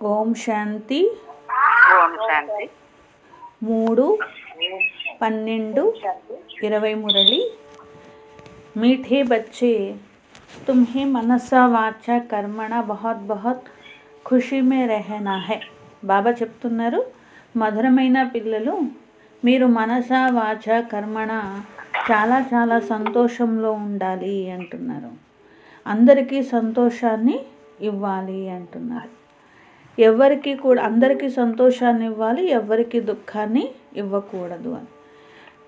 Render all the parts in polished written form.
ఓం శాంతి ఓం శాంతి 3/12/20 मुरली। मीठे बच्चे, तुम्हें मनसा वाचा कर्मणा बहुत बहुत ఖుషి మే రహనా హై। బాబా చెప్తున్నారు, మధురమైన పిల్లలు, మీరు మనస వాచ కర్మణ చాలా చాలా సంతోషంలో ఉండాలి అంటున్నారు। అందరికీ సంతోషాన్ని ఇవ్వాలి అంటున్నారు। ఎవరికి కూడా అందరికీ సంతోషాన్ని ఇవ్వాలి, ఎవరికి దుఃఖాన్ని ఇవ్వకూడదు అని।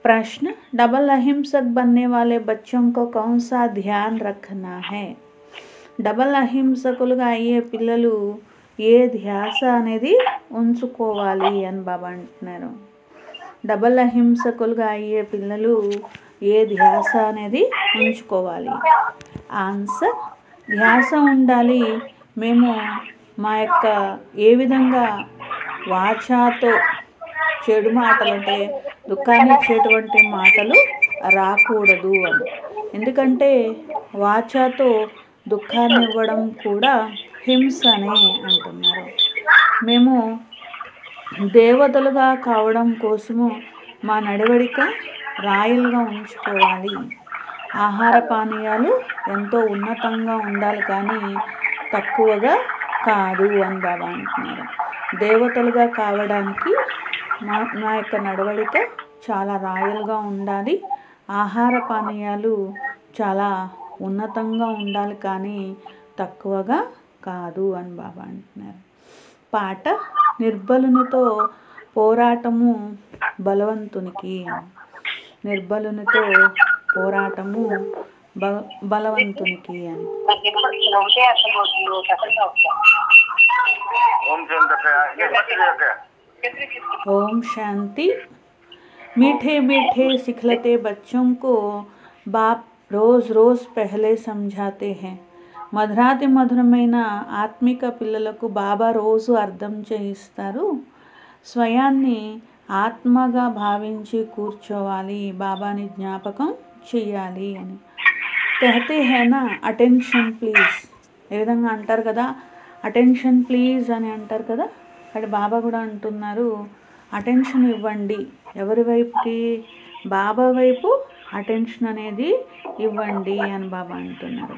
प्रश्न, डबल अहिंसक बनने वाले बच्चों को कौन सा ध्यान रखना है? డబల్ అహింసకులుగా అయ్యే పిల్లలు ఏ ధ్యాస అనేది ఉంచుకోవాలి అని బాబా అంటున్నారు। డబల్ అహింసకులుగా అయ్యే పిల్లలు ఏ ధ్యాస అనేది ఉంచుకోవాలి? ఆన్సర్, ధ్యాస ఉండాలి। మేము మా యొక్క ఏ విధంగా వాచాతో చెడు మాటలు అంటే దుఃఖాన్ని ఇచ్చేటువంటి మాటలు రాకూడదు అని। ఎందుకంటే వాచాతో దుఃఖాన్ని ఇవ్వడం కూడా హింసనే అంటున్నారు। మేము దేవతలుగా కావడం కోసము మా నడవడిక రాయల్గా ఉంచుకోవాలి। ఆహార పానీయాలు ఎంతో ఉన్నతంగా ఉండాలి, కానీ తక్కువగా కాదు అని బాబా అంటున్నారు। దేవతలుగా కావడానికి మా యొక్క నడవడిక చాలా రాయల్గా ఉండాలి, ఆహార పానీయాలు చాలా ఉన్నతంగా ఉండాలి, కానీ తక్కువగా కాదు అని బాబా అంటున్నారు। పాట, నిర్బలునితో పోరాటము బలవంతునికి। నిర్బలునితో పోరాటము బలవంతునికి అని। ओम शांति। मीठे मीठे सिखलते बच्चों को बाप रोज़ रोज़ पहले समझाते हैं। మధురాతి మధురమైన ఆత్మిక పిల్లలకు బాబా రోజు అర్థం చేయిస్తారు। స్వయాన్ని ఆత్మగా భావించి కూర్చోవాలి, బాబాని జ్ఞాపకం చేయాలి అని। कहते हैं ना, అటెన్షన్ ప్లీజ్, ఏ విధంగా అంటారు కదా, అటెన్షన్ ప్లీజ్ అని అంటారు కదా, అక్కడ బాబా కూడా అంటున్నారు, అటెన్షన్ ఇవ్వండి। ఎవరి వైపుకి? బాబా వైపు అటెన్షన్ అనేది ఇవ్వండి అని బాబా అంటున్నారు।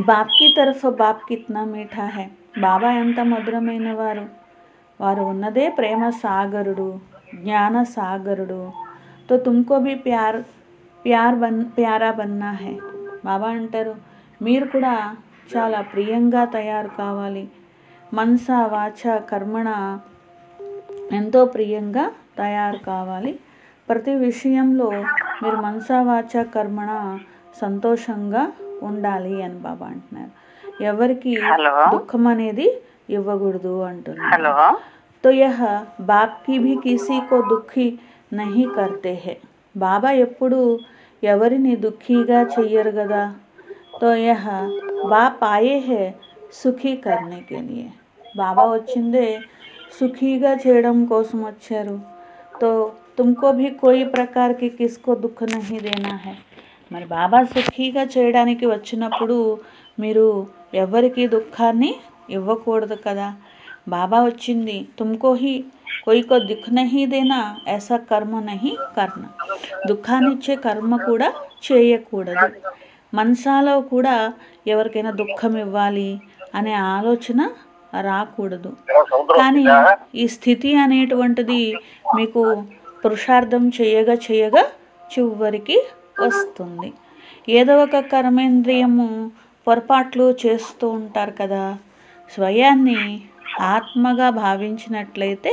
బాప్ కి తరఫ్ బాప్ కిత్నా మీఠా హై, బాబా ఎంత మధురమైన వారు, వారు ఉన్నదే ప్రేమ సాగరుడు, జ్ఞాన సాగరుడు। తో తుమ్కో భీ ప్యారా బన్నా హై, బాబా అంటారు మీరు కూడా చాలా ప్రియంగా తయారు కావాలి। మనస వాచ కర్మణ ఎంతో ప్రియంగా తయారు కావాలి। ప్రతి విషయంలో మీరు మనస వాచ కర్మణ సంతోషంగా ఉండాలి అని బాబా అంటున్నారు। ఎవరికి దుఃఖం అనేది ఇవ్వకూడదు అంటున్నారు। तो यह बाप की भी किसी को दुखी नहीं करते हैं, బాబా ఎప్పుడు ఎవరిని దుఃఖీగా చెయ్యరు కదా। तो यह बाप आए हैं సుఖీ करने के लिए, బాబా వచ్చిందే సుఖీగా చేయడం కోసం వచ్చారు। तो तुमको भी कोई प्रकार की किसको दुख नहीं देना है, మరి బాబా సుఖీగా చేయడానికి వచ్చినప్పుడు మీరు ఎవరికి దుఃఖాన్ని ఇవ్వకూడదు కదా। బాబా వచ్చింది तुमको ही कोई को दुख नहीं देना, ऐसा कर्म नहीं करना, దుఃఖాన్ని ఇచ్చే కర్మ కూడా చేయకూడదు। మనసాలో కూడా ఎవరికైనా దుఃఖం ఇవ్వాలి అనే ఆలోచన రాకూడదు। కానీ ఈ స్థితి అనేటువంటిది మీకు పురుషార్థం చేయగా చివరికి వస్తుంది। ఏదో ఒక కర్మేంద్రియము పొరపాట్లు చేస్తూ ఉంటారు కదా, స్వయాన్ని ఆత్మగా భావించినట్లయితే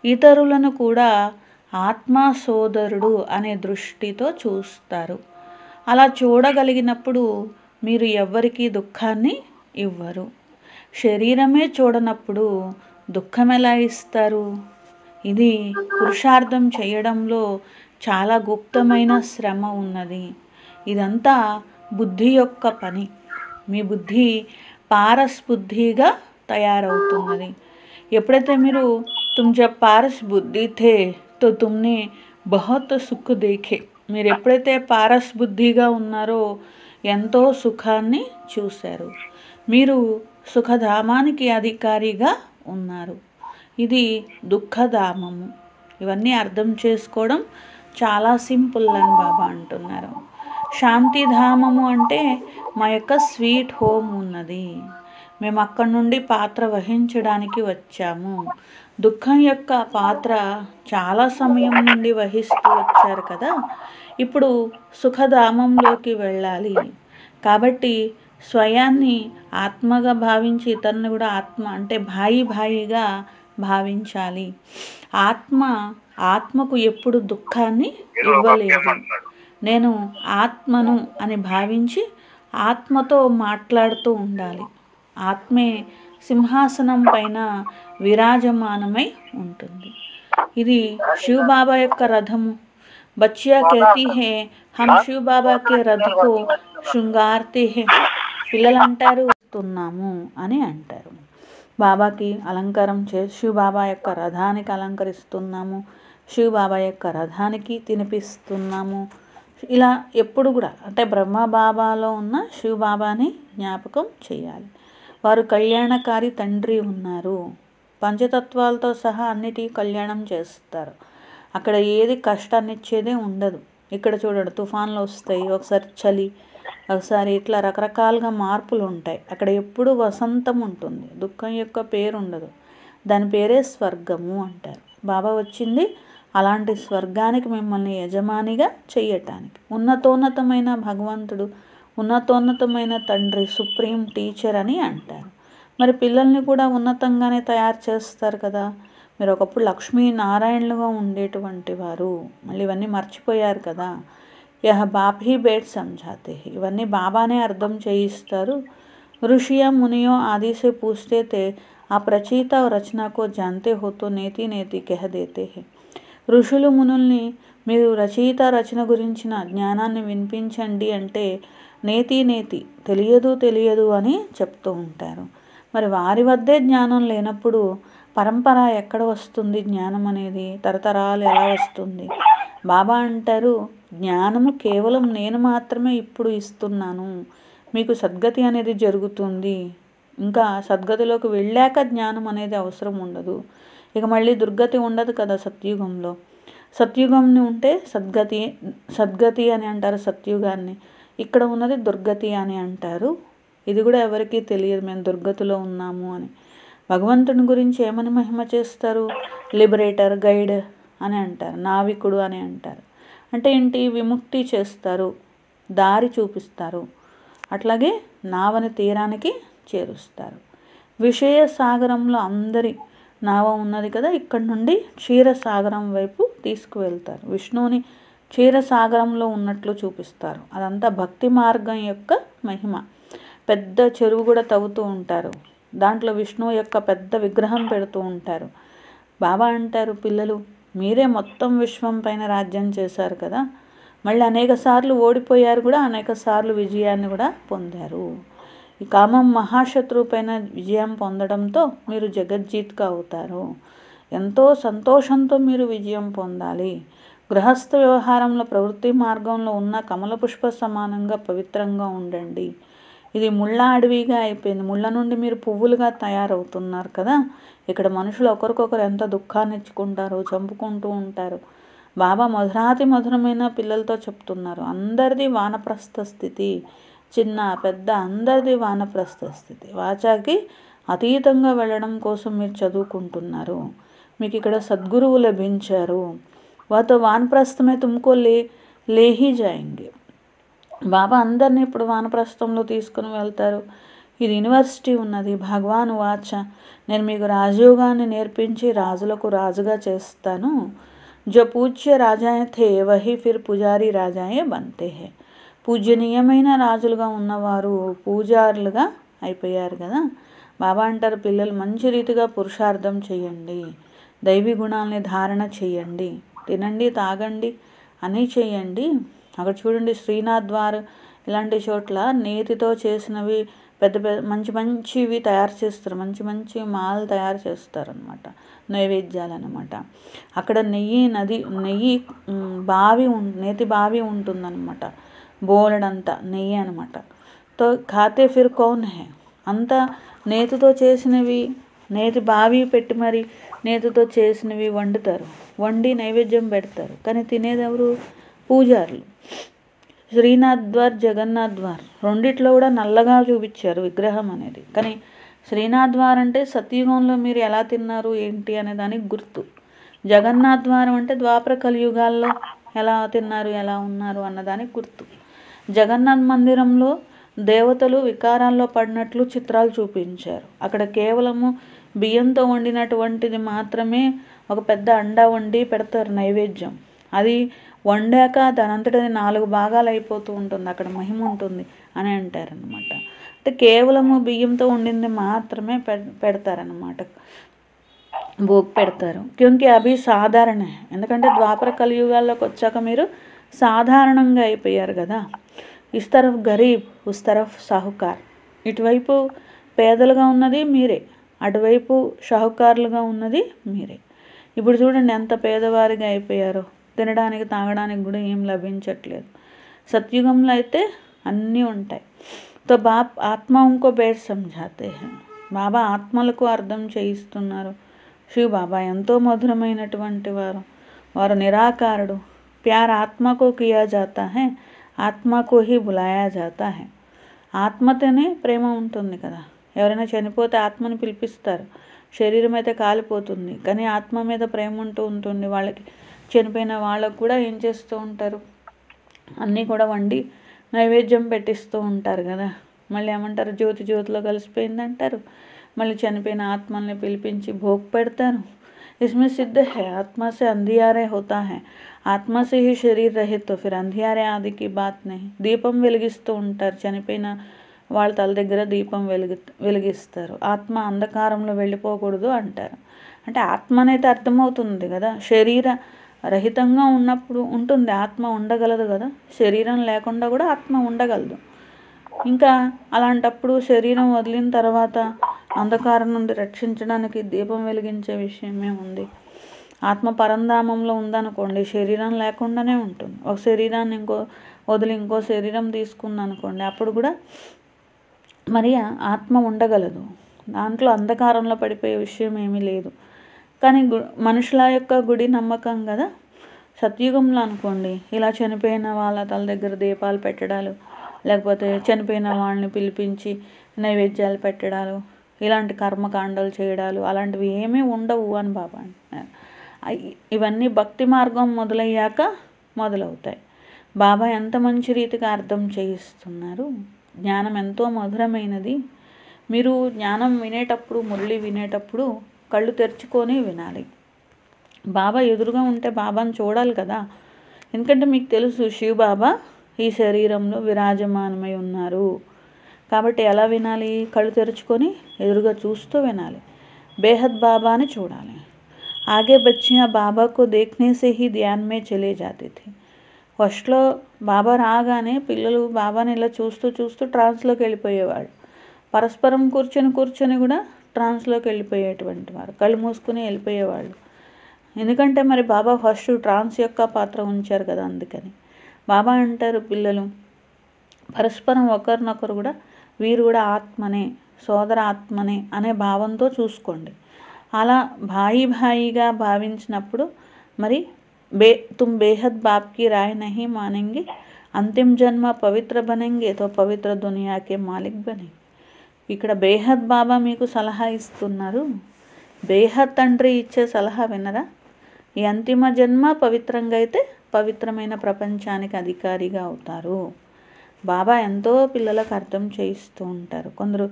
ఇతరులను కూడా ఆత్మ సోదరుడు అనే దృష్టితో చూస్తారు। అలా చూడగలిగినప్పుడు మీరు ఎవ్వరికీ దుఃఖాన్ని ఇవ్వరు। శరీరమే చూడనప్పుడు దుఃఖం ఎలా ఇస్తారు? ఇది పురుషార్థం చేయడంలో చాలా గుప్తమైన శ్రమ ఉన్నది। ఇదంతా బుద్ధి యొక్క పని। మీ బుద్ధి పారస్ బుద్ధిగా తయారవుతున్నది। ఎప్పుడైతే మీరు తుమ్ జబ్ పారస్ బుద్ధి థే తో తుమ్నే బహుత్ సుఖ్ దేఖే, మీరు ఎప్పుడైతే పారస్ బుద్ధిగా ఉన్నారో ఎంతో సుఖాన్ని చూశారు। మీరు సుఖధామానికి అధికారిగా ఉన్నారు. ఇది దుఃఖధామము. ఇవన్నీ అర్థం చేసుకోవడం చాలా సింపుల్ అని బాబా అంటున్నారు. శాంతిధామము అంటే మా యొక్క స్వీట్ హోమ్ ఉన్నది, మేము అక్కడి నుండి పాత్ర వహించడానికి వచ్చాము. దుఃఖం యొక్క పాత్ర చాలా సమయం నుండి వహిస్తూ వచ్చారు కదా, ఇప్పుడు సుఖధామంలోకి వెళ్ళాలి. కాబట్టి స్వయాన్ని ఆత్మగా భావించి ఇతరుని కూడా ఆత్మ అంటే భాయిగా భావించాలి. ఆత్మకు ఎప్పుడు దుఃఖాన్ని ఇవ్వలేదు. నేను ఆత్మను అని భావించి ఆత్మతో మాట్లాడుతూ ఉండాలి. ఆత్మే సింహాసనం పైన విరాజమానమై ఉంటుంది. ఇది శివ్ బాబా యొక్క రథము. బచ్చియా कहती है हम शिव बाबा के रथ को శృంగార్తే హే. పిల్లలు అంటారు వస్తున్నాము అని అంటారు. బాబాకి అలంకారం శివ్ బాబా యొక్క రథానికి అలంకరిస్తున్నాము, శివ్ బాబా యొక్క రథానికి తినిపిస్తున్నాము. ఇలా ఎప్పుడు కూడా అంటే బ్రహ్మ బాబాలో ఉన్న శివ్ బాబాని జ్ఞాపకం చేయాలి. వారు కళ్యాణకారి తండ్రి ఉన్నారు. పంచతత్వాలతో సహా అన్నిటి కళ్యాణం చేస్తారు. అక్కడ ఏది కష్టాన్ని ఇచ్చేదే ఉండదు. ఇక్కడ చూడండి, తుఫాన్లు వస్తాయి, ఒకసారి చలి, ఒకసారి ఇట్లా రకరకాలుగా మార్పులు ఉంటాయి. అక్కడ ఎప్పుడు వసంతం ఉంటుంది. దుఃఖం యొక్క పేరు ఉండదు. దాని పేరే స్వర్గము అంటారు. బాబా వచ్చింది అలాంటి స్వర్గానికి మిమ్మల్ని యజమానిగా చెయ్యటానికి. ఉన్నతోన్నతమైన భగవంతుడు, ఉన్నతోన్నతమైన తండ్రి, సుప్రీం టీచర్ అని అంటారు. మరి పిల్లల్ని కూడా ఉన్నతంగానే తయారు చేస్తారు కదా. మీరు ఒకప్పుడు లక్ష్మీనారాయణలుగా ఉండేటువంటి వారు మళ్ళీ ఇవన్నీ మర్చిపోయారు కదా. యహ బాప్ హీ బేట్ సమझाते हैं. ఇవన్నీ బాబానే అర్థం చేయిస్తారు. ఋషియో మునియో ఆది से पूछते थे आप रचयिता और रचना को जानते हो तो नेति नेति कह देते हैं. ఋషులు మునుల్ని మీరు రచయిత రచన గురించిన జ్ఞానాన్ని వినిపించండి అంటే నేతి నేతి తెలియదు అని చెప్తూ ఉంటారు. మరి వారి వద్దే జ్ఞానం లేనప్పుడు పరంపర ఎక్కడ వస్తుంది? జ్ఞానం అనేది తరతరాలు ఎలా వస్తుంది? బాబా అంటారు, జ్ఞానము కేవలం నేను మాత్రమే ఇప్పుడు ఇస్తున్నాను. మీకు సద్గతి అనేది జరుగుతుంది. ఇంకా సద్గతిలోకి వెళ్ళాక జ్ఞానం అనేది అవసరం ఉండదు. ఇక మళ్ళీ దుర్గతి ఉండదు కదా సత్యుగంలో. సత్యుగంని ఉంటే సద్గతి అని అంటారు సత్యుగాన్ని. ఇక్కడ ఉన్నది దుర్గతి అని అంటారు. ఇది కూడా ఎవరికీ తెలియదు మేము దుర్గతిలో ఉన్నాము అని. భగవంతుని గురించి ఏమని మహిమ చేస్తారు? లిబరేటర్, గైడ్ అని అంటారు, నావికుడు అని అంటారు. అంటే ఏంటి? విముక్తి చేస్తారు, దారి చూపిస్తారు, అట్లాగే నావని తీరానికి చేరుస్తారు. విషయ సాగరంలో అందరి నావ ఉన్నది కదా, ఇక్కడ నుండి క్షీరసాగరం వైపు తీసుకువెళ్తారు. విష్ణువుని క్షీరసాగరంలో ఉన్నట్లు చూపిస్తారు. అదంతా భక్తి మార్గం యొక్క మహిమ. పెద్ద చెరువు కూడా తవ్వుతూ ఉంటారు, దాంట్లో విష్ణువు యొక్క పెద్ద విగ్రహం పెడుతూ ఉంటారు. బాబా అంటారు, పిల్లలు మీరే మొత్తం విశ్వం పైన రాజ్యం చేశారు కదా, మళ్ళీ అనేక సార్లు ఓడిపోయారు కూడా, అనేక సార్లు విజయాన్ని కూడా పొందారు. ఈ కామం మహాశత్రువు పైన విజయం పొందడంతో మీరు జగజ్జీత్గా అవుతారు. ఎంతో సంతోషంతో మీరు విజయం పొందాలి. గృహస్థ వ్యవహారంలో ప్రవృత్తి మార్గంలో ఉన్న కమల పుష్ప సమానంగా పవిత్రంగా ఉండండి. ఇది ముళ్ళ అడవిగా అయిపోయింది. ముళ్ళ నుండి మీరు పువ్వులుగా తయారవుతున్నారు కదా. ఇక్కడ మనుషులు ఒకరికొకరు ఎంత దుఃఖాన్ని ఇచ్చుకుంటారు, చంపుకుంటూ ఉంటారు. బాబా మధురాతి మధురమైన పిల్లలతో చెప్తున్నారు, అందరిది వానప్రస్థ స్థితి, చిన్న పెద్ద అందరిది వానప్రస్థ స్థితి. వాచాకి అతీతంగా వెళ్ళడం కోసం మీరు చదువుకుంటున్నారు. మీకు ఇక్కడ సద్గురువు లభించారు. వాతో వానప్రస్థమే తుమ్కో లే హీ జాయింగే. బాబా అందరినీ ఇప్పుడు వానప్రస్థంలో తీసుకుని వెళ్తారు. ఇది యూనివర్సిటీ ఉన్నది. భగవాన్ వాచ, నేను మీకు రాజయోగాన్ని నేర్పించి రాజులకు రాజుగా చేస్తాను. జో పూజ్య రాజాయే థే వహీ ఫిర్ పుజారీ రాజాయే బంతే హే. పూజ్యనీయమైన రాజులుగా ఉన్నవారు పూజారులుగా అయిపోయారు కదా. బాబా అంటారు, పిల్లలు మంచి రీతిగా పురుషార్థం చేయండి, దైవీ గుణాలని ధారణ చేయండి, తినండి తాగండి అని చేయండి. అక్కడ చూడండి, శ్రీనాథ్ ద్వార్ ఇలాంటి చోట్ల నేతితో చేసినవి పెద్ద పెద్ద మంచివి తయారు చేస్తారు. మంచి మాల్ తయారు చేస్తారు అనమాట, నైవేద్యాలు అనమాట. అక్కడ నెయ్యి బావి నేతి బావి ఉంటుందన్నమాట, బోలెడంతా నెయ్యి అనమాట. తో ఖాతే ఫిర్ కౌన్ హే, అంతా నేతితో చేసినవి, నేతి బావి పెట్టి మరి నేతితో చేసినవి వండుతారు, వండి నైవేద్యం పెడతారు. కానీ తినేది ఎవరు? పూజారులు. శ్రీనాథ్ ద్వార్, జగన్నాథ్ ద్వార్ రెండిట్లో కూడా నల్లగా చూపించారు విగ్రహం అనేది. కానీ శ్రీనాథ్ ద్వార్ అంటే సత్యుగంలో మీరు ఎలా తిన్నారు ఏంటి అనే దానికి గుర్తు. జగన్నాథ్ ద్వారం అంటే ద్వాపర కలియుగాల్లో ఎలా తిన్నారు, ఎలా ఉన్నారు అన్నదానికి గుర్తు. జగన్నాథ్ మందిరంలో దేవతలు వికారాల్లో పడినట్లు చిత్రాలు చూపించారు. అక్కడ కేవలము బియ్యంతో వండినటువంటిది మాత్రమే ఒక పెద్ద అండా వండి పెడతారు నైవేద్యం. అది వండాక దానంతటది 4 భాగాలు అయిపోతూ ఉంటుంది, అక్కడ మహిమ ఉంటుంది అని అంటారనమాట. అంటే కేవలము బియ్యంతో వండింది మాత్రమే పెడతారనమాట, భోగ్ పెడతారు. క్యూంకి అవి సాధారణ, ఎందుకంటే ద్వాపర కలియుగాల్లోకి వచ్చాక మీరు సాధారణంగా అయిపోయారు కదా. ఇస్ తరఫ్ గరీబ్, ఉస్ తరఫ్ సాహుకార్. ఇటువైపు పేదలుగా ఉన్నది మీరే, అటువైపు షాహుకారులుగా ఉన్నది మీరే. ఇప్పుడు చూడండి ఎంత పేదవారిగా అయిపోయారో, తినడానికి తాగడానికి కూడా ఏం లభించట్లేదు. సత్యుగంలో అయితే అన్నీ ఉంటాయి. తో బాప్ ఆత్మ ఇంకో బేర్ సమझाते हैं. బాబా ఆత్మలకు అర్థం చేయిస్తున్నారు. శివ్ బాబా ఎంతో మధురమైనటువంటి వారు, వారు నిరాకారుడు. ప్యార్ ఆత్మకు కియా జాతా హై, ఆత్మకు హీ బులాయా జాతా హై. ఆత్మతోనే ప్రేమ ఉంటుంది కదా. ఎవరైనా చనిపోతే ఆత్మను పిలిపిస్తారు, శరీరం అయితే కాలిపోతుంది, కానీ ఆత్మ మీద ప్రేమ ఉంటుంది వాళ్ళకి. చనిపోయిన వాళ్ళకు కూడా ఏం చేస్తూ ఉంటారు, అన్నీ కూడా వండి నైవేద్యం పెట్టిస్తూ ఉంటారు కదా. మళ్ళీ ఏమంటారు, జ్యోతి జ్యోతిలో కలిసిపోయింది అంటారు. మళ్ళీ చనిపోయిన ఆత్మల్ని పిలిపించి భోగ్ పెడతారు. इसमें सिद्ध है आत्मा से अंधियारे होता है, ఆత్మ से ही शरीर रहे तो फिर अंधियारे आदि की बात नहीं. దీపం వెలిగిస్తూ ఉంటారు, చనిపోయిన వాళ్ళ తల దగ్గర దీపం వెలిగిస్తారు. ఆత్మ అంధకారంలో వెళ్ళిపోకూడదు అంటారు. అంటే ఆత్మ అనేది అర్థమవుతుంది కదా, శరీర రహితంగా ఉన్నప్పుడు ఉంటుంది, ఆత్మ ఉండగలదు కదా. శరీరం లేకుండా కూడా ఆత్మ ఉండగలదు. ఇంకా అలాంటప్పుడు శరీరం వదిలిన తర్వాత అంధకారం నుండి రక్షించడానికి దీపం వెలిగించే విషయమే ఉంది. ఆత్మ పరంధామంలో ఉందనుకోండి, శరీరం లేకుండానే ఉంటుంది. ఒక శరీరాన్ని వదిలి ఇంకో శరీరం తీసుకుందనుకోండి, అప్పుడు కూడా మరి ఆత్మ ఉండగలదు. దాంట్లో అంధకారంలో పడిపోయే విషయం ఏమీ లేదు. కానీ మనుషుల యొక్క గుడి నమ్మకం కదా. సత్యుగంలో అనుకోండి, ఇలా చనిపోయిన వాళ్ళ తల దగ్గర దీపాలు పెట్టడాలు, లేకపోతే చనిపోయిన వాళ్ళని పిలిపించి నైవేద్యాలు పెట్టడాలు, ఇలాంటి కర్మకాండాలు చేయడాలు అలాంటివి ఏమీ ఉండవు అని బాబా అంటున్నారు. ఇవన్నీ భక్తి మార్గం మొదలయ్యాక మొదలవుతాయి. బాబా ఎంత మంచి రీతిగా అర్థం చేయిస్తున్నారు. జ్ఞానం ఎంతో మధురమైనది. మీరు జ్ఞానం వినేటప్పుడు, మురళి వినేటప్పుడు కళ్ళు తెరుచుకొని వినాలి. బాబా ఎదురుగా ఉంటే బాబాను చూడాలి కదా. ఎందుకంటే మీకు తెలుసు శివ్ బాబా ఈ శరీరంలో విరాజమానమై ఉన్నారు. కాబట్టి ఎలా వినాలి? కళ్ళు తెరుచుకొని ఎదురుగా చూస్తూ వినాలి. బేహద్ బాబాని చూడాలి. ఆగే బచ్చియా బాబాకు దేఖ్నే సే హీ ధ్యాన్ మే చలే జాతీ థీ. ఫస్ట్లో బాబా రాగానే పిల్లలు బాబాని ఇలా చూస్తూ చూస్తూ ట్రాన్స్లోకి వెళ్ళిపోయేవాళ్ళు. పరస్పరం కూర్చొని కూడా ట్రాన్స్లోకి వెళ్ళిపోయేటువంటి వారు, కళ్ళు మూసుకుని వెళ్ళిపోయేవాళ్ళు. ఎందుకంటే మరి బాబా ఫస్ట్ ట్రాన్స్ యొక్క పాత్ర ఉంచారు కదా. అందుకని బాబా అంటారు, పిల్లలు పరస్పరం ఒకరినొకరు కూడా వీరు కూడా ఆత్మనే, సోదర ఆత్మనే అనే భావంతో చూసుకోండి. అలా భాయిగా భావించినప్పుడు మరి తుమ్ బేహద్ బాప్కి రాయ్ నహీ మానేంగే, అంతిమ జన్మ పవిత్ర బనేంగే తో పవిత్ర దునియాకే మాలిక్ బనేంగే. ఇక్కడ బేహద్ బాబా మీకు సలహా ఇస్తున్నారు. బేహద్ తండ్రి ఇచ్చే సలహా వినరా? ఈ అంతిమ జన్మ పవిత్రంగా అయితే పవిత్రమైన ప్రపంచానికి అధికారిగా అవుతారు. బాబా ఎంతో పిల్లలకు అర్థం చేయిస్తూ ఉంటారు. కొందరు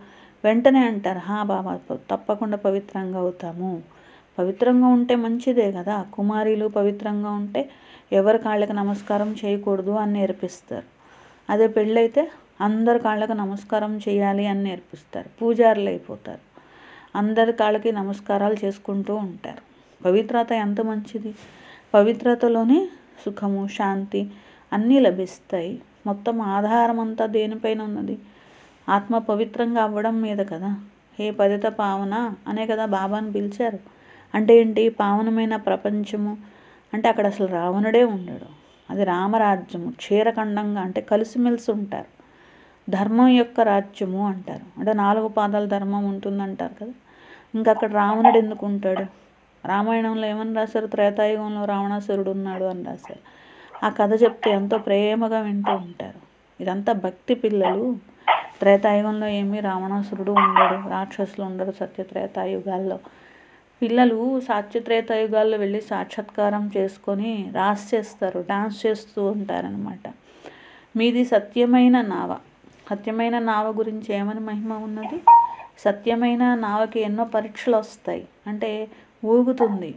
వెంటనే అంటారు, బాబా తప్పకుండా పవిత్రంగా అవుతాము. పవిత్రంగా ఉంటే మంచిదే కదా. కుమారీలు పవిత్రంగా ఉంటే ఎవరి కాళ్ళకి నమస్కారం చేయకూడదు అని నేర్పిస్తారు. అదే పెళ్ళైతే అందరి కాళ్ళకి నమస్కారం చేయాలి అని నేర్పిస్తారు. పూజారులు అయిపోతారు, అందరి కాళ్ళకి నమస్కారాలు చేసుకుంటూ ఉంటారు. పవిత్రత ఎంత మంచిది. పవిత్రతలోనే సుఖము, శాంతి అన్నీ లభిస్తాయి. మొత్తం ఆధారం అంతా దేనిపైన ఉన్నది? ఆత్మ పవిత్రంగా అవ్వడం మీద కదా. హే పతిత పావన అనే కదా బాబాను పిలిచారు. అంటే ఏంటి? పావనమైన ప్రపంచము అంటే అక్కడ అసలు రావణుడే ఉండడు. అది రామరాజ్యము, క్షీరఖండంగా, అంటే కలిసిమెలిసి ఉంటారు. ధర్మం యొక్క రాజ్యము అంటారు. అంటే 4 పాదాల ధర్మం ఉంటుందంటారు కదా. ఇంకా అక్కడ రావణుడు ఎందుకు ఉంటాడు? రామాయణంలో ఏమని రాశారు? త్రేతాయుగంలో రావణాసురుడు ఉన్నాడు అని రాశారు. ఆ కథ చెప్తే ఎంతో ప్రేమగా వింటూ ఉంటారు. ఇదంతా భక్తి పిల్లలు. త్రేతాయుగంలో ఏమీ రావణాసురుడు ఉండడు, రాక్షసులు ఉండరు సత్యత్రేతాయుగాల్లో. పిల్లలు సత్యత్రేతాయుగాల్లో వెళ్ళి సాక్షాత్కారం చేసుకొని రాస్ చేస్తారు, డాన్స్ చేస్తూ ఉంటారనమాట. మీది సత్యమైన నావ. సత్యమైన నావ గురించి ఏమని మహిమ ఉన్నది? సత్యమైన నావకి ఎన్నో పరీక్షలు వస్తాయి. అంటే ఊగుతుంది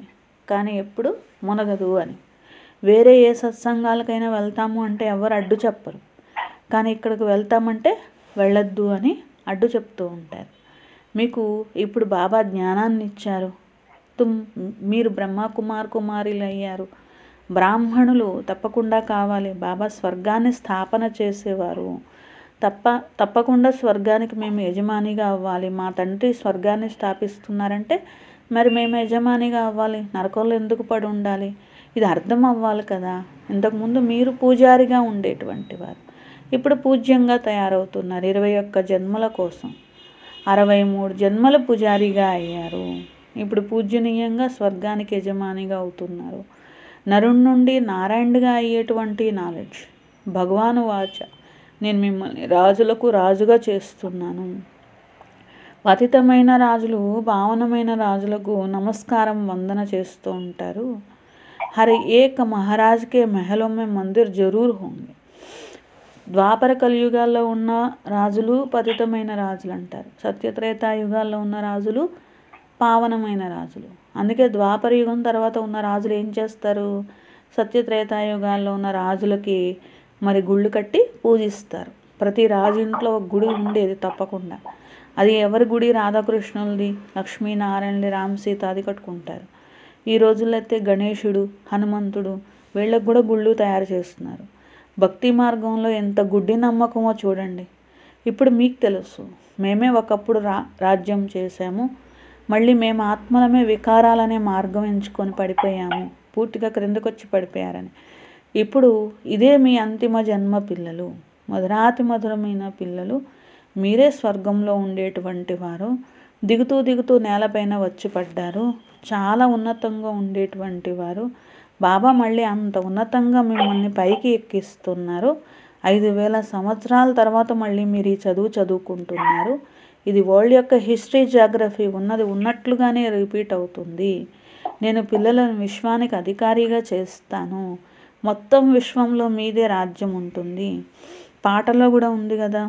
కానీ ఎప్పుడు మునగదు అని. వేరే ఏ సత్సంగాలకైనా వెళ్తాము అంటే ఎవరు అడ్డు చెప్పరు, కానీ ఇక్కడికి వెళ్తామంటే వెళ్ళొద్దు అని అడ్డు చెప్తూ ఉంటారు. మీకు ఇప్పుడు బాబా జ్ఞానాన్ని ఇచ్చారు. మీరు కుమారులు అయ్యారు. బ్రాహ్మణులు తప్పకుండా కావాలి. బాబా స్వర్గాన్ని స్థాపన చేసేవారు. తప్పకుండా స్వర్గానికి మేము యజమానిగా అవ్వాలి. మా తండ్రి స్వర్గాన్ని స్థాపిస్తున్నారంటే మరి మేము యజమానిగా అవ్వాలి. నరకంలో ఎందుకు పడి ఉండాలి? ఇది అర్థం అవ్వాలి కదా. ఇంతకుముందు మీరు పూజారిగా ఉండేటువంటి వారు, ఇప్పుడు పూజ్యంగా తయారవుతున్నారు. 21 జన్మల కోసం 63 జన్మల పూజారిగా అయ్యారు. ఇప్పుడు పూజనీయంగా స్వర్గానికి యజమానిగా అవుతున్నారు. నరుడి నుండి నారాయణుడిగా అయ్యేటువంటి నాలెడ్జ్. భగవాను వాచ, నేను మిమ్మల్ని రాజులకు రాజుగా చేస్తున్నాను. పతితమైన రాజులు పావనమైన రాజులకు నమస్కారం వందన చేస్తూ ఉంటారు. హర్ ఏక మహారాజ్కే మహలో మే మందిర్ జరూర్ హోంగే. ద్వాపర కలియుగాల్లో ఉన్న రాజులు పతితమైన రాజులు అంటారు. సత్యత్రేతాయుగాల్లో ఉన్న రాజులు పావనమైన రాజులు. అందుకే ద్వాపర యుగం తర్వాత ఉన్న రాజులు ఏం చేస్తారు? సత్యత్రేతాయుగాల్లో ఉన్న రాజులకి మరి గుళ్ళు కట్టి పూజిస్తారు. ప్రతి రాజు ఇంట్లో ఒక గుడి ఉండేది తప్పకుండా. అది ఎవరి గుడి? రాధాకృష్ణులది, లక్ష్మీనారాయణది, రామ్ సీత అది కట్టుకుంటారు. ఈ రోజుల్లో అయితే గణేశుడు, హనుమంతుడు వీళ్ళకు కూడా గుళ్ళు తయారు చేస్తున్నారు. భక్తి మార్గంలో ఎంత గుడ్డి నమ్మకమో చూడండి. ఇప్పుడు మీకు తెలుసు, మేమే ఒకప్పుడు రాజ్యం చేశాము, మళ్ళీ మేము ఆత్మలమే వికారాలనే మార్గం ఎంచుకొని పడిపోయాము, పూర్తిగా క్రిందకొచ్చి పడిపోయారని. ఇప్పుడు ఇదే మీ అంతిమ జన్మ పిల్లలు, మధురాతి మధురమైన పిల్లలు. మీరే స్వర్గంలో ఉండేటువంటి వారు. దిగుతూ దిగుతూ నేలపైన వచ్చి పడ్డారు. చాలా ఉన్నతంగా ఉండేటువంటి వారు. బాబా మళ్ళీ అంత ఉన్నతంగా మిమ్మల్ని పైకి ఎక్కిస్తున్నారు. 5000 సంవత్సరాల తర్వాత మళ్ళీ మీరు ఈ చదువుకుంటున్నారు. ఇది వరల్డ్ యొక్క హిస్టరీ, జాగ్రఫీ ఉన్నది ఉన్నట్లుగానే రిపీట్ అవుతుంది. నేను పిల్లలను విశ్వానికి అధికారిగా చేస్తాను. మొత్తం విశ్వంలో మీదే రాజ్యం ఉంటుంది. పాటలో కూడా ఉంది కదా,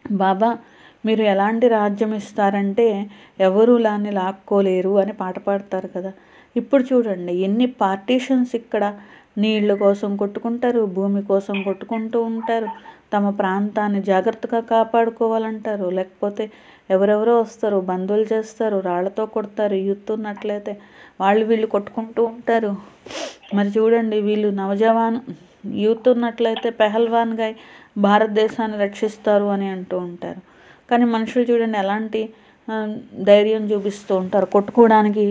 బాబా మీరు ఎలాంటి రాజ్యం ఇస్తారంటే ఎవరు దాన్ని లాక్కోలేరు అని పాట పాడతారు కదా. ఇప్పుడు చూడండి ఎన్ని పార్టీషన్స్. ఇక్కడ నీళ్ళ కోసం కొట్టుకుంటారు, భూమి కోసం కొట్టుకుంటూ ఉంటారు, తమ ప్రాంతాన్ని జాగ్రత్తగా కాపాడుకోవాలంటారు. లేకపోతే ఎవరెవరో వస్తారు, బంధువులు చేస్తారు, రాళ్లతో కొడతారు. యూత్ ఉన్నట్లయితే వీళ్ళు కొట్టుకుంటూ ఉంటారు. మరి చూడండి వీళ్ళు నవజవాన్ యూత్ ఉన్నట్లయితే పెహల్వాన్గా భారతదేశాన్ని రక్షిస్తారు అని అంటూ ఉంటారు. కానీ మనుషులు చూడండి ఎలాంటి ధైర్యం చూపిస్తూ ఉంటారు. కొట్టుకోవడానికి,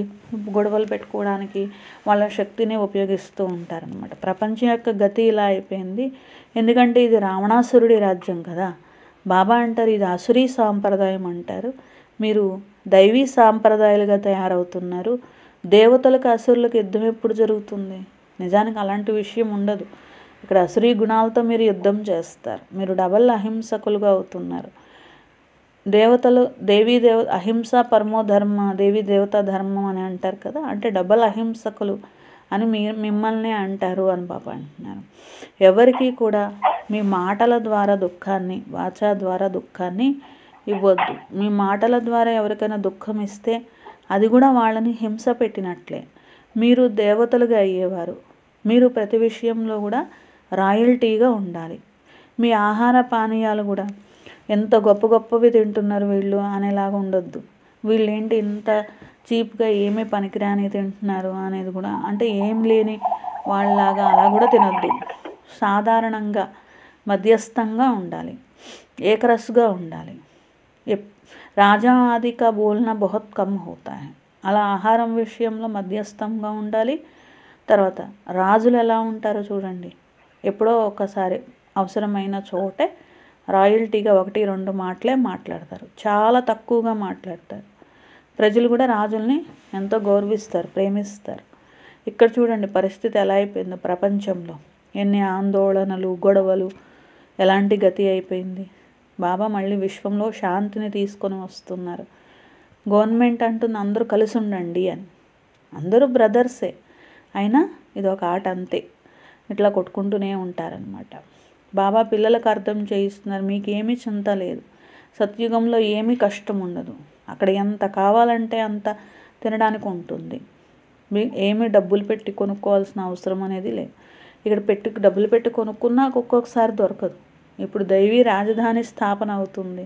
గొడవలు పెట్టుకోవడానికి వాళ్ళ శక్తిని ఉపయోగిస్తూ ఉంటారనమాట. ప్రపంచం యొక్క గతి ఇలా అయిపోయింది. ఎందుకంటే ఇది రావణాసురుడి రాజ్యం కదా. బాబా అంటారు ఇది అసురీ సాంప్రదాయం అంటారు. మీరు దైవీ సాంప్రదాయాలుగా తయారవుతున్నారు. దేవతలకు అసురులకు యుద్ధం ఎప్పుడు జరుగుతుంది? నిజానికి అలాంటి విషయం ఉండదు. ఇక్కడ అసురీ గుణాలతో మీరు యుద్ధం చేస్తారు. మీరు డబల్ అహింసకులుగా అవుతున్నారు. దేవతలు అహింస పరమో ధర్మ, దేవీ దేవతా ధర్మం అని అంటారు కదా. అంటే డబల్ అహింసకులు అని మిమ్మల్ని అంటారు అని బాబా అంటున్నారు. ఎవరికి కూడా మీ మాటల ద్వారా దుఃఖాన్ని, వాచా ద్వారా దుఃఖాన్ని ఇవ్వద్దు. మీ మాటల ద్వారా ఎవరికైనా దుఃఖం ఇస్తే అది కూడా వాళ్ళని హింస పెట్టినట్లే. మీరు దేవతలుగా అయ్యేవారు. మీరు ప్రతి విషయంలో కూడా రాయల్టీగా ఉండాలి. మీ ఆహార పానీయాలు కూడా ఎంత గొప్పవి తింటున్నారు వీళ్ళు అనేలాగా ఉండొద్దు. వీళ్ళేంటి ఇంత చీప్గా ఏమీ పనికిరాని తింటున్నారు అనేది కూడా, అంటే ఏం లేని వాళ్ళలాగా అలా కూడా తినొద్దు. సాధారణంగా మధ్యస్థంగా ఉండాలి, ఏకరస్గా ఉండాలి. రాజా ఆది కా బోల్నా బహుత్ కమ్ హోతా హై. అలా ఆహారం విషయంలో మధ్యస్థంగా ఉండాలి. తర్వాత రాజులు ఎలా ఉంటారో చూడండి, ఎప్పుడో ఒకసారి అవసరమైన చోటే రాయల్టీగా 1-2 మాటలే మాట్లాడతారు, చాలా తక్కువగా మాట్లాడతారు. ప్రజలు కూడా రాజుల్ని ఎంతో గౌరవిస్తారు, ప్రేమిస్తారు. ఇక్కడ చూడండి పరిస్థితి ఎలా అయిపోయిందో ప్రపంచంలో, ఎన్ని ఆందోళనలు, గొడవలు, ఎలాంటి గతి అయిపోయింది. బాబా మళ్ళీ విశ్వంలో శాంతిని తీసుకొని వస్తున్నారు. గవర్నమెంట్ అంటుంది అందరూ కలిసి ఉండండి అని. అందరూ బ్రదర్సే, అయినా ఇది ఒక ఆట అంతే, ఇట్లా కొట్టుకుంటూనే ఉంటారనమాట. బాబా పిల్లలకు అర్థం చేయిస్తున్నారు, మీకేమీ చింత లేదు, సత్యుగంలో ఏమీ కష్టం ఉండదు. అక్కడ ఎంత కావాలంటే అంత తినడానికి ఉంటుంది. ఏమీ డబ్బులు పెట్టి కొనుక్కోవాల్సిన అవసరం అనేది లేదు. ఇక్కడ డబ్బులు పెట్టి కొనుక్కున్నా ఒక్కొక్కసారి దొరకదు. ఇప్పుడు దైవీ రాజధాని స్థాపన అవుతుంది.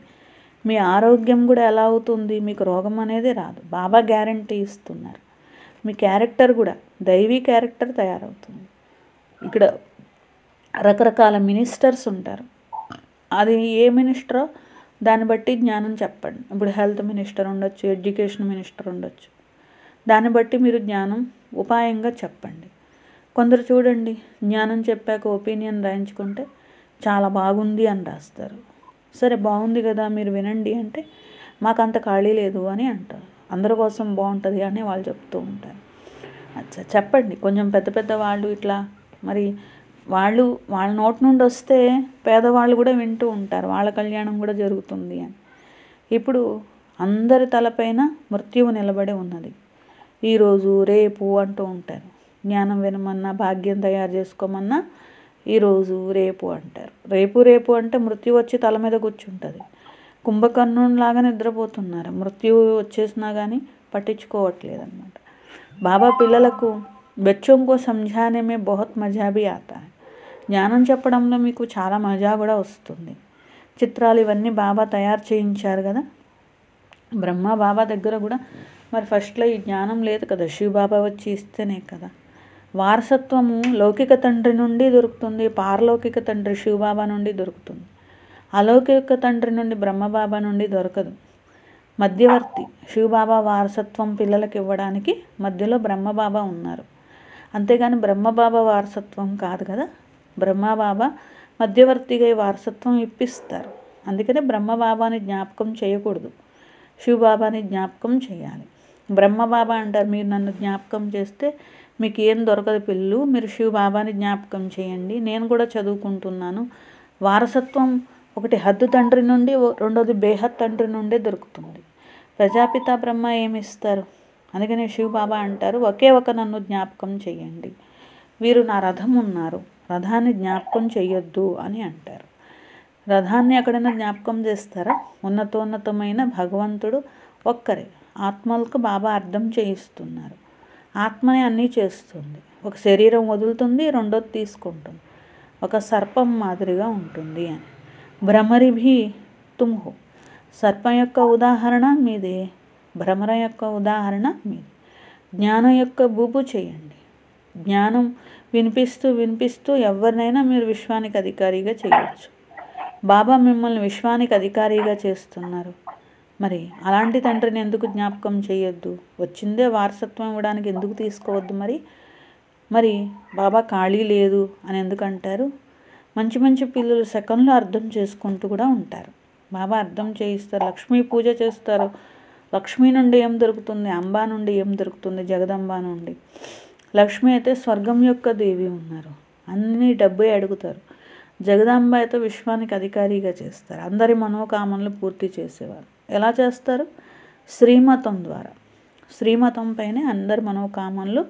మీ ఆరోగ్యం కూడా ఎలా అవుతుంది, మీకు రోగం అనేది రాదు. బాబా గ్యారంటీ ఇస్తున్నారు. మీ క్యారెక్టర్ కూడా దైవీ క్యారెక్టర్ తయారవుతుంది. ఇక్కడ రకరకాల మినిస్టర్స్ ఉంటారు, అది ఏ మినిస్టరో దాన్ని బట్టి జ్ఞానం చెప్పండి. ఇప్పుడు హెల్త్ మినిస్టర్ ఉండొచ్చు, ఎడ్యుకేషన్ మినిస్టర్ ఉండొచ్చు, దాన్ని బట్టి మీరు జ్ఞానం ఉపాయంగా చెప్పండి. కొందరు చూడండి జ్ఞానం చెప్పాక ఒపీనియన్ రాయించుకుంటే చాలా బాగుంది అని రాస్తారు. సరే బాగుంది కదా మీరు వినండి అంటే మాకు అంత ఖాళీ లేదు అని అంటారు. అందరి కోసం బాగుంటుంది అని వాళ్ళు చెప్తూ ఉంటారు. అచ్చా చెప్పండి, కొంచెం పెద్ద పెద్ద వాళ్ళు ఇట్లా మరి వాళ్ళ నోటి నుండి వస్తే పేదవాళ్ళు కూడా వింటూ ఉంటారు, వాళ్ళ కళ్యాణం కూడా జరుగుతుంది అని. ఇప్పుడు అందరి తలపైన మృత్యువు నిలబడి ఉన్నది. ఈరోజు రేపు అంటూ ఉంటారు. జ్ఞానం వినమన్నా, భాగ్యం తయారు చేసుకోమన్నా ఈరోజు రేపు అంటారు. రేపు అంటే మృత్యు వచ్చి తల మీద కూర్చుంటుంది. కుంభకర్ణునిలాగా నిద్రపోతున్నారు, మృత్యువు వచ్చేసినా కానీ పట్టించుకోవట్లేదు అన్నమాట. బాబా పిల్లలకు బచ్చోं को समझाने में बहुत मज़ा भी आता है. జ్ఞానం చెప్పడంలో మీకు చాలా మజా కూడా వస్తుంది. చిత్రాలు ఇవన్నీ బాబా తయారు చేయించారు కదా. బ్రహ్మ బాబా దగ్గర కూడా మరి ఫస్ట్లో ఈ జ్ఞానం లేదు కదా, శివ బాబా వచ్చి ఇస్తేనే కదా. వారసత్వము లౌకిక తండ్రి నుండి దొరుకుతుంది, పారలౌకిక తండ్రి శివబాబా నుండి దొరుకుతుంది. అలౌకిక తండ్రి నుండి బ్రహ్మబాబా నుండి దొరకదు. మధ్యవర్తి శివబాబా వారసత్వం పిల్లలకు ఇవ్వడానికి మధ్యలో బ్రహ్మబాబా ఉన్నారు. అంతేగాని బ్రహ్మబాబా వారసత్వం కాదు కదా. బ్రహ్మబాబా మధ్యవర్తిగా ఈ వారసత్వం ఇప్పిస్తారు. అందుకనే బ్రహ్మబాబాని జ్ఞాపకం చేయకూడదు, శివబాబాని జ్ఞాపకం చేయాలి. బ్రహ్మబాబా అంటారు మీరు నన్ను జ్ఞాపకం చేస్తే మీకు ఏం దొరకదు పిల్లలు, మీరు శివబాబాని జ్ఞాపకం చేయండి, నేను కూడా చదువుకుంటున్నాను. వారసత్వం ఒకటి హద్దు తండ్రి నుండి, రెండోది బేహద్ తండ్రి నుండే దొరుకుతుంది. ప్రజాపిత బ్రహ్మ ఏమి ఇస్తారు. అందుకనే శివబాబా అంటారు ఒకే ఒక నన్ను జ్ఞాపకం చేయండి. వీరు నా రథం ఉన్నారు, రథాన్ని జ్ఞాపకం చెయ్యొద్దు అని అంటారు. రథాన్ని ఎక్కడైనా జ్ఞాపకం చేస్తారా? ఉన్నతోన్నతమైన భగవంతుడు ఒక్కరే. ఆత్మలకు బాబా అర్థం చేయిస్తున్నారు. ఆత్మనే అన్నీ చేస్తుంది. ఒక శరీరం వదులుతుంది, రెండోది తీసుకుంటుంది, ఒక సర్పం మాదిరిగా ఉంటుంది అని. భ్రమరి భీ తుమ్ హో. సర్పం యొక్క ఉదాహరణ మీదే, భ్రమరం యొక్క ఉదాహరణ మీదే. జ్ఞానం యొక్క బూబు చేయండి. జ్ఞానం వినిపిస్తూ ఎవరినైనా మీరు విశ్వానికి అధికారిగా చేయవచ్చు. బాబా మిమ్మల్ని విశ్వానికి అధికారిగా చేస్తున్నారు. మరి అలాంటి తండ్రిని ఎందుకు జ్ఞాపకం చేయొద్దు? వచ్చిందే వారసత్వం ఇవ్వడానికి ఎందుకు తీసుకోవద్దు? మరి బాబా ఖాళీ లేదు అని ఎందుకంటారు? మంచి మంచి పిల్లలు సెకండ్లో అర్థం చేసుకుంటూ కూడా ఉంటారు. బాబా అర్థం చేయిస్తారు. లక్ష్మీ పూజ చేస్తారు. లక్ష్మీ నుండి ఏం దొరుకుతుంది? అంబా నుండి ఏం దొరుకుతుంది? జగదంబ నుండి. లక్ష్మి అయితే స్వర్గం యొక్క దేవి ఉన్నారు, అన్ని డబ్బే అడుగుతారు. జగదాంబ అయితే విశ్వానికి అధికారిగా చేస్తారు, అందరి మనోకామనలు పూర్తి చేసేవారు. ఎలా చేస్తారు? శ్రీమతం ద్వారా. శ్రీమతం పైనే అందరి మనోకామనలు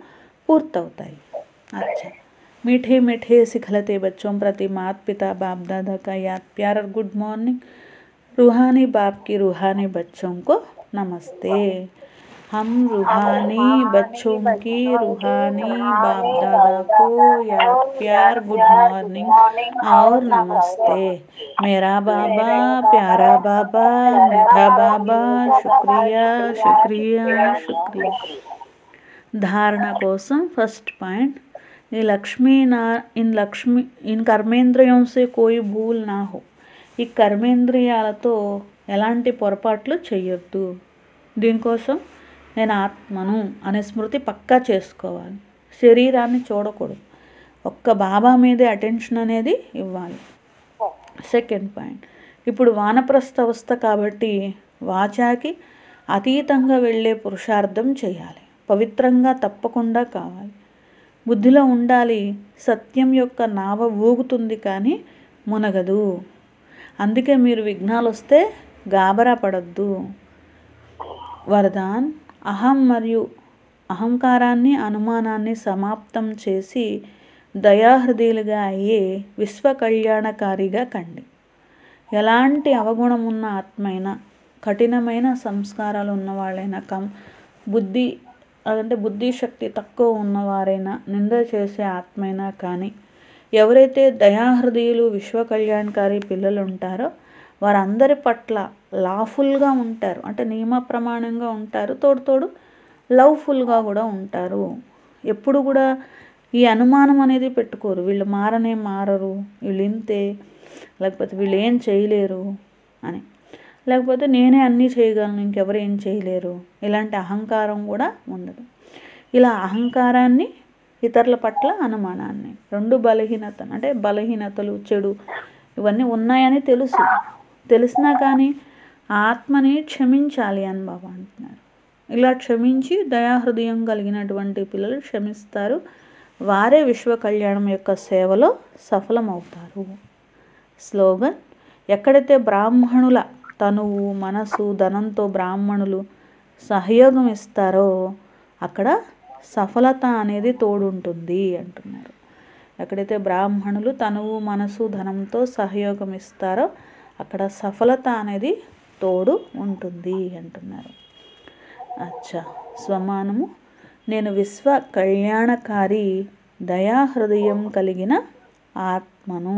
పూర్తవుతాయి. अच्छा मीठे मीठे सिखलते बच्चों प्रति माता पिता बाप दादा का याद प्यार और गुड मॉर्निंग. रूहानी बाप की रूहानी बच्चों को नमस्ते. हम रूहानी बच्चों की रूहानी बाप दादा को याद प्यार गुड मॉर्निंग और नमस्ते. मेरा बाबा, प्यारा बाबा, मीठा बाबा, शुक्रिया शुक्रिया शुक्रिया. धारणा कोसम फर्स्ट पॉइंट, इन कर्मेंद्रियों से कोई भूल ना हो. ఈ కర్మేంద్రియాలతో ఎలాంటి పొరపాట్లు చేయొద్దు. దీనికోసం నేను ఆత్మను అనే స్మృతి పక్కా చేసుకోవాలి. శరీరాన్ని చూడకూడదు, ఒక్క బాబా మీదే అటెన్షన్ అనేది ఇవ్వాలి. సెకండ్ పాయింట్, ఇప్పుడు వానప్రస్థ అవస్థ కాబట్టి వాచాకి అతీతంగా వెళ్ళే పురుషార్థం చేయాలి. పవిత్రంగా తప్పకుండా కావాలి. బుద్ధిలో ఉండాలి, సత్యం యొక్క నావ ఊగుతుంది కానీ మునగదు. అందుకే మీరు విఘ్నాలు వస్తే గాబరా పడద్దు. వరదాన్, అహం మరియు అహంకారాన్ని అనుమానాన్ని సమాప్తం చేసి దయాహృదయులుగా అయ్యే విశ్వ కళ్యాణకారిగా కండి. ఎలాంటి అవగుణం ఉన్న ఆత్మైనా, కఠినమైన సంస్కారాలు ఉన్నవాళ్ళైనా, బుద్ధి శక్తి తక్కువ ఉన్నవారైనా, నింద చేసే ఆత్మైనా కానీ, ఎవరైతే దయాహృదయులు విశ్వ కళ్యాణకారి పిల్లలు ఉంటారో వారందరి పట్ల లాఫుల్గా ఉంటారు. అంటే నియమ ప్రమాణంగా ఉంటారు, తోడు లవ్ఫుల్గా కూడా ఉంటారు. ఎప్పుడు కూడా ఈ అనుమానం అనేది పెట్టుకోరు, వీళ్ళు మారరు, వీళ్ళు ఇంతే, లేకపోతే వీళ్ళు ఏం చేయలేరు అని, లేకపోతే నేనే అన్నీ చేయగలను ఇంకెవరు ఏం చేయలేరు, ఇలాంటి అహంకారం కూడా ఉండదు. ఇలా అహంకారాన్ని, ఇతరుల పట్ల అనుమానాన్ని, రెండు బలహీనతలు, చెడు ఇవన్నీ ఉన్నాయని తెలిసినా కానీ ఆత్మని క్షమించాలి అని బాబా అంటున్నారు. ఇలా క్షమించి దయాహృదయం కలిగినటువంటి పిల్లలు క్షమిస్తారు. వారే విశ్వ కళ్యాణం యొక్క సేవలో సఫలమవుతారు. స్లోగన్, ఎక్కడైతే బ్రాహ్మణుల తనువు, మనసు, ధనంతో బ్రాహ్మణులు సహయోగం ఇస్తారో అక్కడ సఫలత అనేది తోడుంటుంది అంటున్నారు. ఎక్కడైతే బ్రాహ్మణులు తనువు, మనసు, ధనంతో సహయోగం ఇస్తారో అక్కడ సఫలత అనేది తోడు ఉంటుంది అంటున్నారు. అచ్చా, స్వమానము, నేను విశ్వ కళ్యాణకారి దయాహృదయం కలిగిన ఆత్మను.